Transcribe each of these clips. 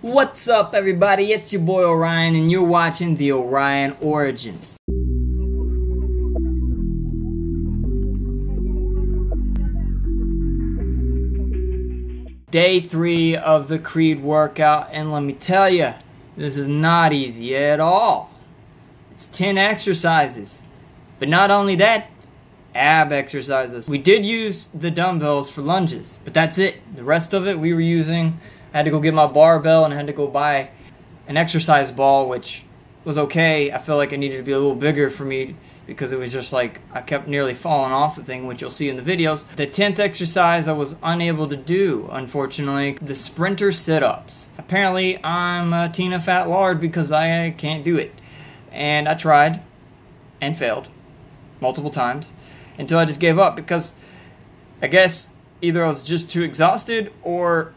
What's up, everybody? It's your boy Orion, and you're watching the Orion Origins. Day 3 of the Creed workout, and let me tell you, this is not easy at all. It's 10 exercises, but not only that, ab exercises. We did use the dumbbells for lunges, but that's it. The rest of it we were using. I had to go get my barbell and I had to go buy an exercise ball, which was okay. I feel like it needed to be a little bigger for me because it was just like I kept nearly falling off the thing, which you'll see in the videos. The 10th exercise I was unable to do, unfortunately, the sprinter sit-ups. Apparently I'm a Tina Fat Lard because I can't do it. And I tried and failed multiple times until I just gave up because I guess either I was just too exhausted or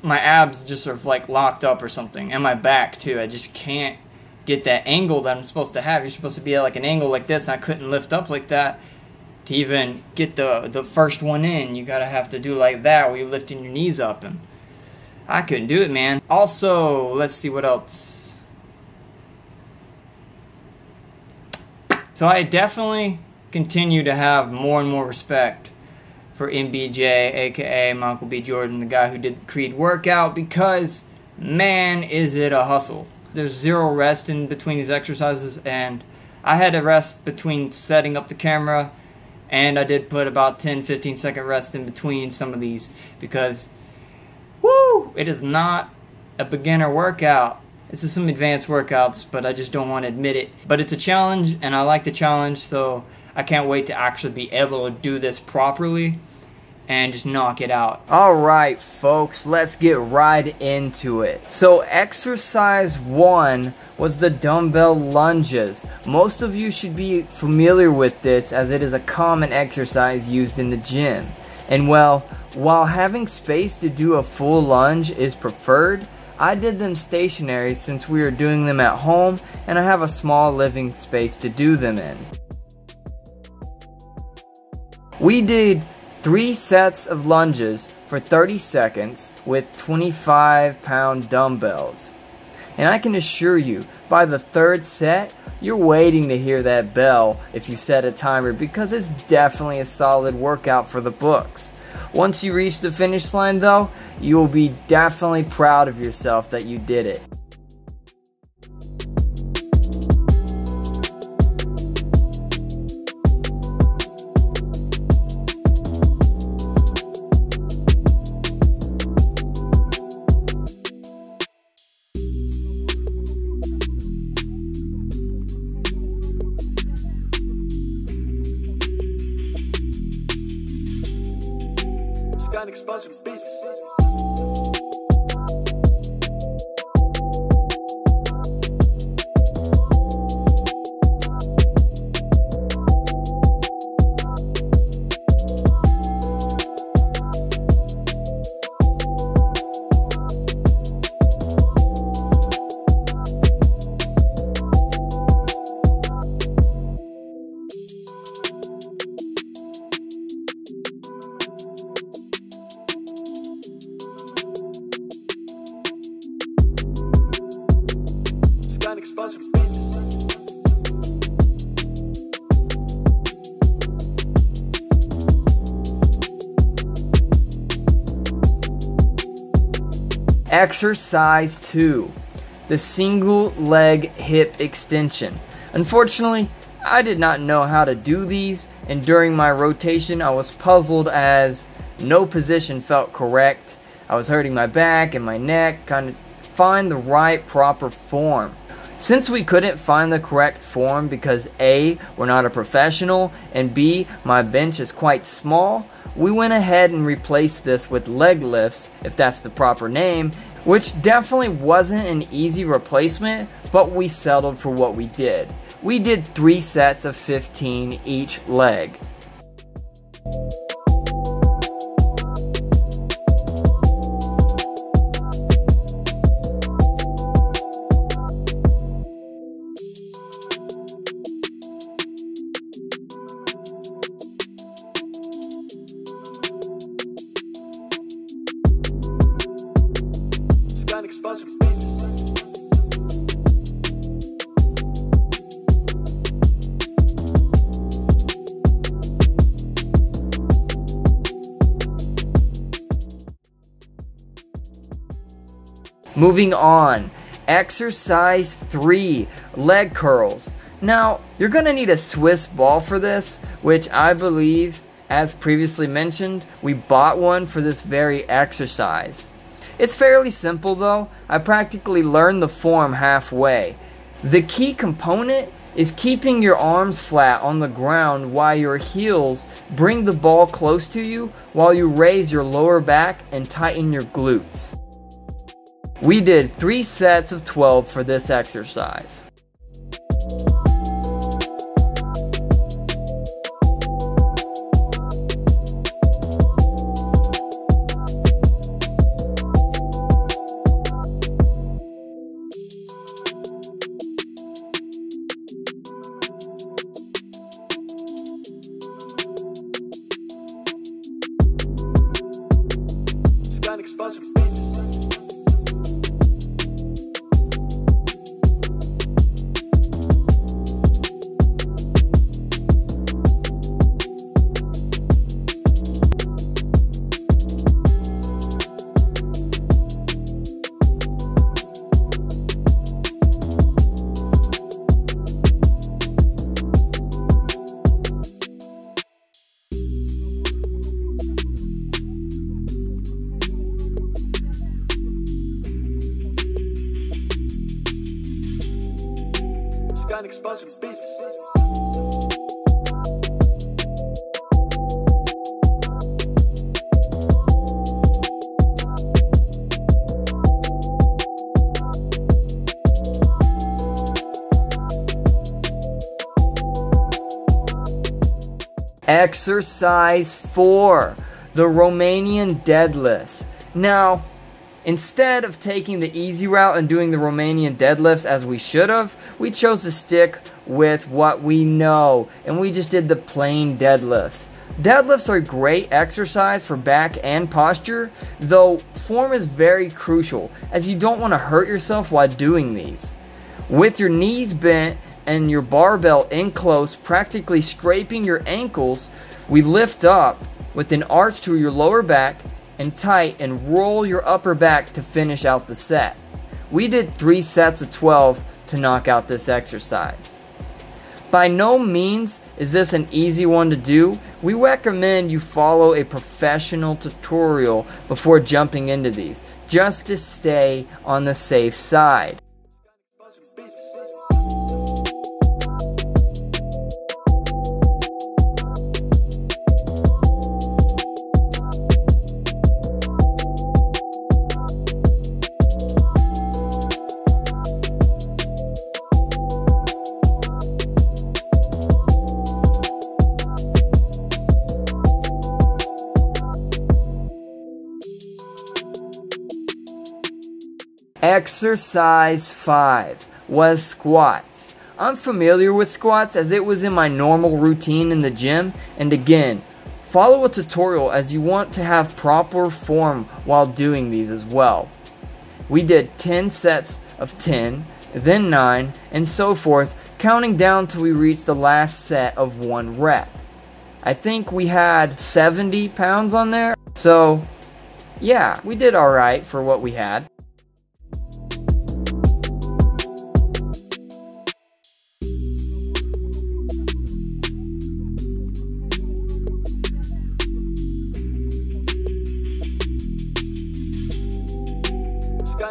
my abs just sort of like locked up or something, and my back too. I just can't get that angle that I'm supposed to have. You're supposed to be at like an angle like this, and I couldn't lift up like that to even get the first one in. You gotta have to do like that where you're lifting your knees up, and I couldn't do it, man. Also, let's see what else. So I definitely continue to have more and more respect for MBJ, A.K.A my Uncle B. Jordan, the guy who did the Creed workout, because, man, is it a hustle. There's zero rest in between these exercises, and I had to rest between setting up the camera, and I did put about 10-15 second rest in between some of these, because, woo, it is not a beginner workout. This is some advanced workouts, but I just don't want to admit it. But it's a challenge, and I like the challenge, so I can't wait to actually be able to do this properly and just knock it out. Alright folks, let's get right into it. So exercise 1 was the dumbbell lunges. Most of you should be familiar with this as it is a common exercise used in the gym. And well, while having space to do a full lunge is preferred, I did them stationary since we are doing them at home and I have a small living space to do them in. We did 3 sets of lunges for 30 seconds with 25-pound dumbbells. And I can assure you, by the 3rd set, you're waiting to hear that bell if you set a timer, because it's definitely a solid workout for the books. Once you reach the finish line though, you will be definitely proud of yourself that you did it. Got explosive beats. Explosive beats. Exercise 2, the single leg hip extension. Unfortunately, I did not know how to do these, and during my rotation I was puzzled as no position felt correct. I was hurting my back and my neck, trying to find the right proper form. Since we couldn't find the correct form because A, we're not a professional, and B, my bench is quite small, we went ahead and replaced this with leg lifts, if that's the proper name, which definitely wasn't an easy replacement, but we settled for what we did. We did 3 sets of 15 each leg. Got explosive beats. Moving on, exercise 3, leg curls. Now, you're going to need a Swiss ball for this, which I believe, as previously mentioned, we bought one for this very exercise. It's fairly simple though. I practically learned the form halfway. The key component is keeping your arms flat on the ground while your heels bring the ball close to you while you raise your lower back and tighten your glutes. We did 3 sets of 12 for this exercise. Exercise 4, the Romanian deadlifts. Now, instead of taking the easy route and doing the Romanian deadlifts as we should have, we chose to stick with what we know, and we just did the plain deadlifts. Deadlifts are a great exercise for back and posture, though form is very crucial as you don't want to hurt yourself while doing these. With your knees bent and your barbell in close, practically scraping your ankles, we lift up with an arch to your lower back and tight and roll your upper back to finish out the set. We did 3 sets of 12 to knock out this exercise. By no means is this an easy one to do. We recommend you follow a professional tutorial before jumping into these, just to stay on the safe side. Exercise 5 was squats. I'm familiar with squats as it was in my normal routine in the gym, and again, follow a tutorial as you want to have proper form while doing these as well. We did 10 sets of 10, then 9, and so forth, counting down till we reached the last set of 1 rep. I think we had 70 pounds on there, so yeah, we did alright for what we had.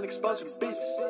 Expansion beats.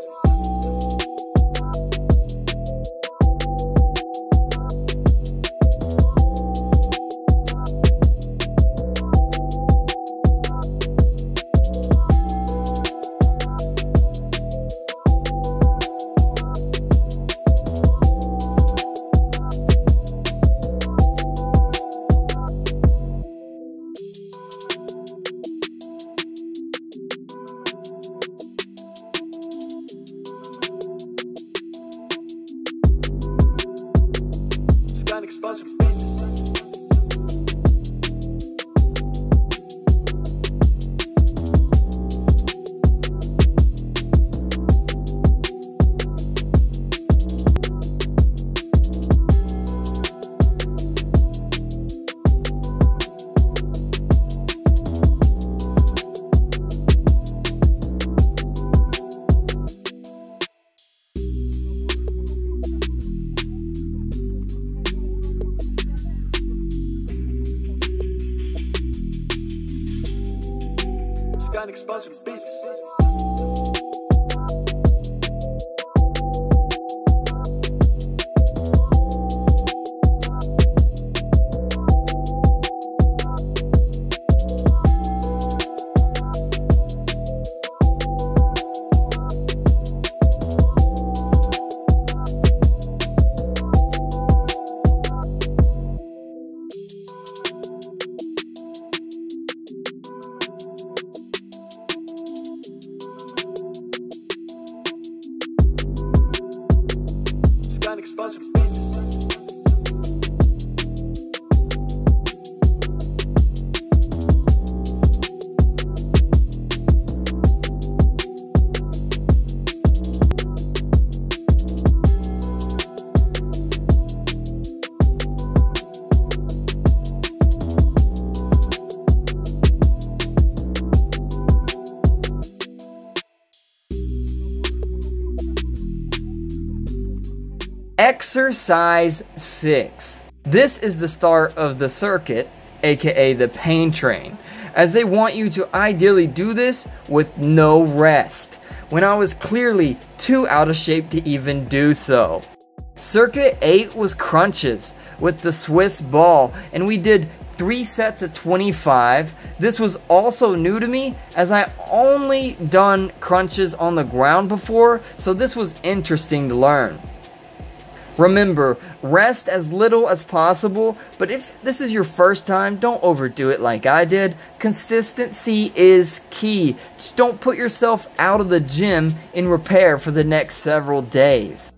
Expansion beats. Explosion beats. Explosion beats. Exercise 6. This is the start of the circuit, aka the pain train, as they want you to ideally do this with no rest, when I was clearly too out of shape to even do so. Circuit 8 was crunches with the Swiss ball, and we did 3 sets of 25. This was also new to me, as I only done crunches on the ground before, so this was interesting to learn. Remember, rest as little as possible, but if this is your first time, don't overdo it like I did. Consistency is key. Just don't put yourself out of the gym in repair for the next several days.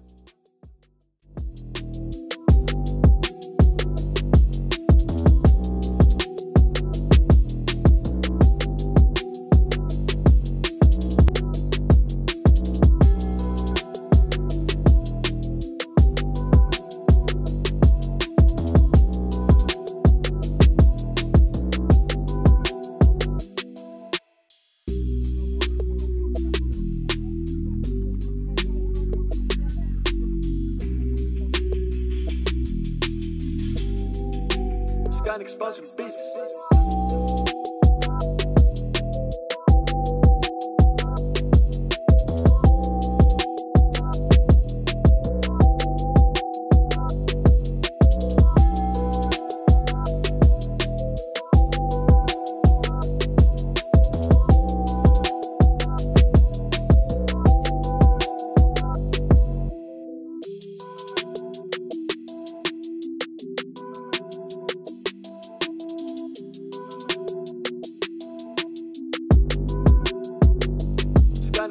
Explosion beats.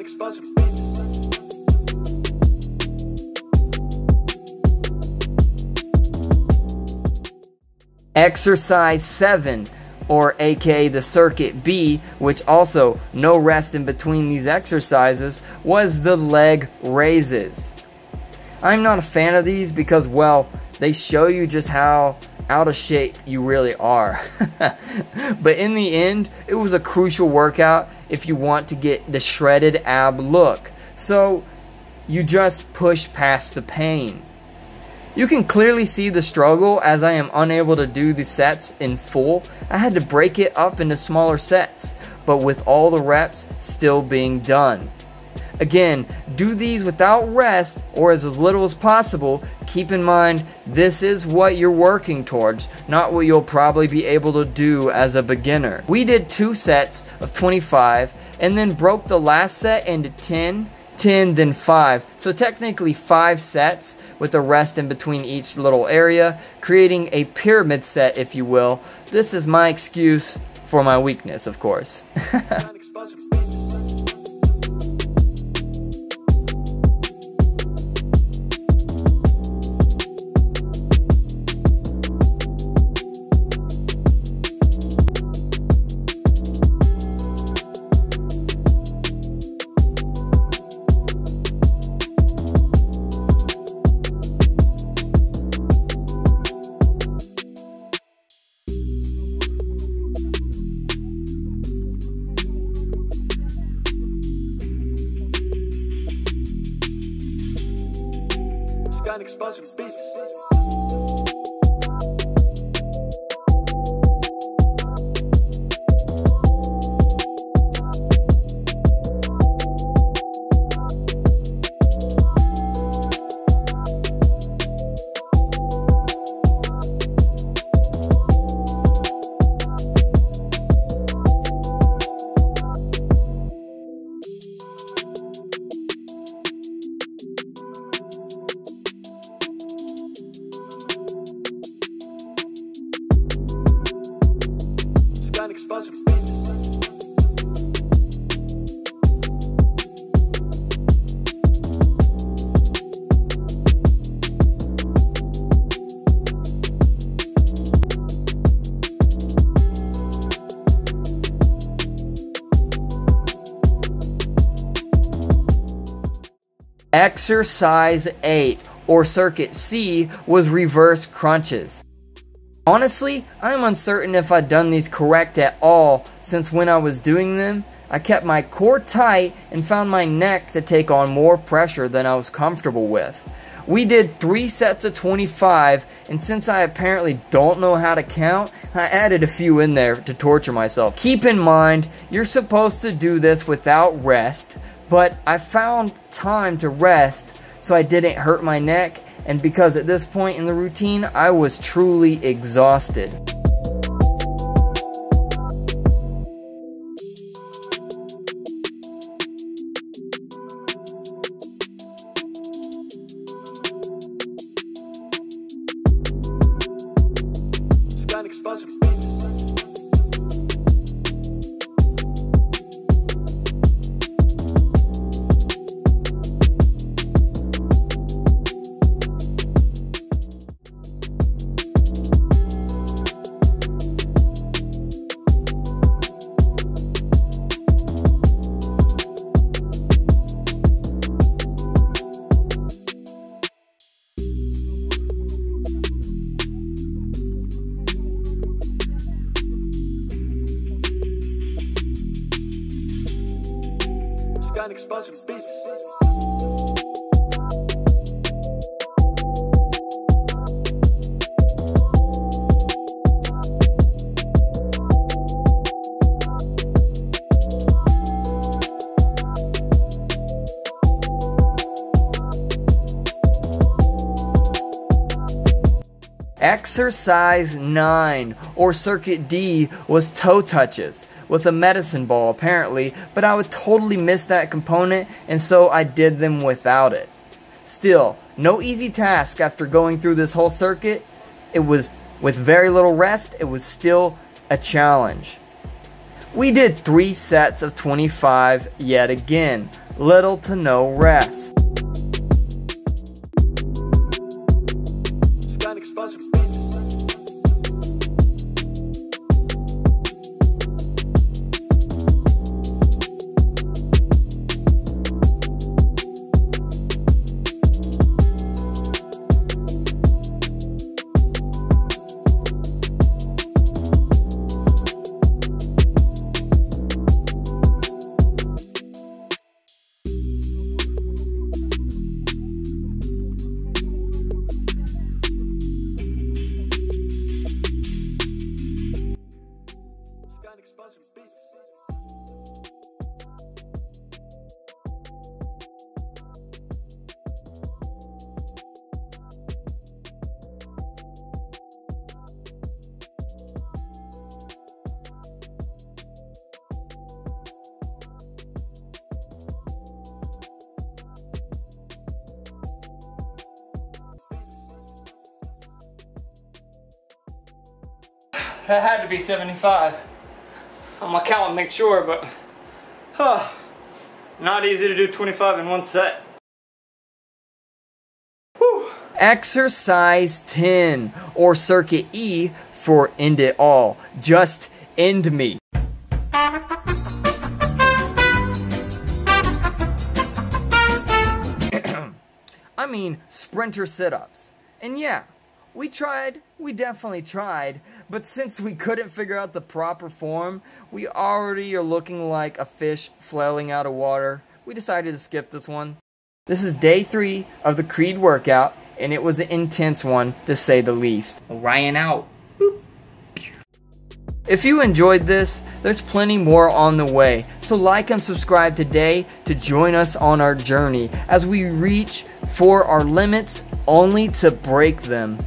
Explosion beats. Exercise 7, or aka the circuit B, which also no rest in between these exercises, was the leg raises. I'm not a fan of these because, well, they show you just how out of shape you really are. But in the end, it was a crucial workout if you want to get the shredded ab look. So you just push past the pain. You can clearly see the struggle as I am unable to do the sets in full. I had to break it up into smaller sets, but with all the reps still being done. Again, do these without rest or as little as possible. Keep in mind, this is what you're working towards, not what you'll probably be able to do as a beginner. We did 2 sets of 25 and then broke the last set into 10, 10, then 5. So technically 5 sets with a rest in between each little area, creating a pyramid set, if you will. This is my excuse for my weakness, of course. Explosion beats. Exercise 8, or circuit C, was reverse crunches. Honestly, I'm uncertain if I'd done these correct at all, since when I was doing them, I kept my core tight and found my neck to take on more pressure than I was comfortable with. We did 3 sets of 25, and since I apparently don't know how to count, I added a few in there to torture myself. Keep in mind, you're supposed to do this without rest, but I found time to rest so I didn't hurt my neck, and because at this point in the routine, I was truly exhausted. Expansion beats. Exercise 9, or circuit D, was toe touches with a medicine ball apparently, but I would totally miss that component, and so I did them without it. Still, no easy task after going through this whole circuit. It was with very little rest, it was still a challenge. We did 3 sets of 25 yet again, little to no rest. That had to be 75. I'm gonna count and make sure, but not easy to do 25 in one set. Whew. Exercise 10, or circuit E, for end it all. Just end me. I mean, sprinter sit-ups. And yeah, we definitely tried, but since we couldn't figure out the proper form, we already are looking like a fish flailing out of water. We decided to skip this one. This is day 3 of the Creed workout, and it was an intense one, to say the least. Orion out. Boop. If you enjoyed this, there's plenty more on the way, so like and subscribe today to join us on our journey as we reach for our limits only to break them.